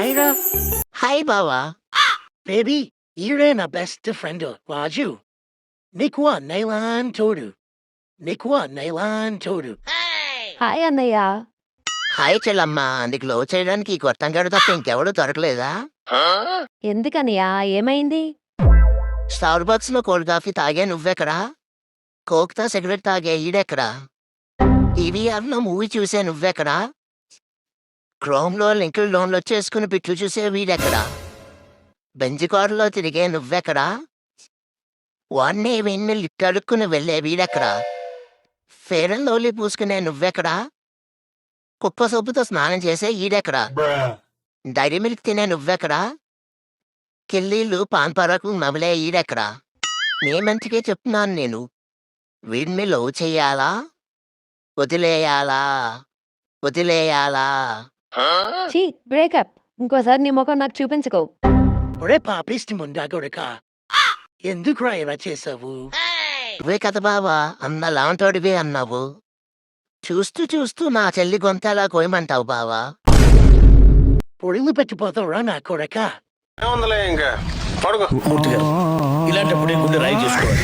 హాయ్రా. Hi బావా. Baby, ఈడే నా బెస్ట్ ఫ్రెండ్ రాజు. నీకు నైలాన్ తోడు. హాయ్ అన్నయ్య. హాయ్ చెల్లమ్మ. నీకు లవ్ చేయడానికి ఈ కొత్తంగాడు తప్ప ఇంకెవడు దొరకలేదా? ఎందుకన్నయ్య, ఏమైంది? స్టార్ బాక్స్ లో కోల్డ్ కాఫీ తాగే నువ్వెక్కడా? కోక్తా సిగరెట్ తాగే ఈడెక్కడా? ఈవీఆర్ లో మూవీ చూసే నువ్వెక్కడా? క్రోమ్ లో లింకుల్ లోన్లు వచ్చేసుకుని పిట్లు చూసే వీడెక్కడా? బెంజ్ కారులో తిరిగే నువ్వెక్కడా? వాడిని వీణ్ణి లిక్కడుక్కుని వెళ్ళే వీడెక్కడా? ఫేర్ అండ్ లవ్లీ పూసుకునే నువ్వెక్కడా? కుక్క సొప్పుతో స్నానం చేసే ఈడెక్కడా? డైరీ మిల్క్ తినే నువ్వెక్కడా? కిల్లీలు పాన్పరకు నవలే ఈడెక్కడా? నీ మంచికే చెప్తున్నాను నేను. వీడిని లవ్ చెయ్యాలా వదిలేయాలా? చీ, బ్రేకప్. ఇంకోసారి నీ ముఖం నాకు చూపించుకో. ఒరే పాపిష్టి ముండా కొడుక, ఎందుకురా ఇలా చేసావు? నువ్వే కదా బావా అన్న లాంటోడివే అన్నావు. చూస్తూ నా చెల్లి గొంతలా కోయమంటావు బావా. పొడిలు పెట్టిపోతావురా నా కొడక. మూర్తి గారు, ఇలాంటప్పుడే గుండె రాయి చేసుకోవాలి.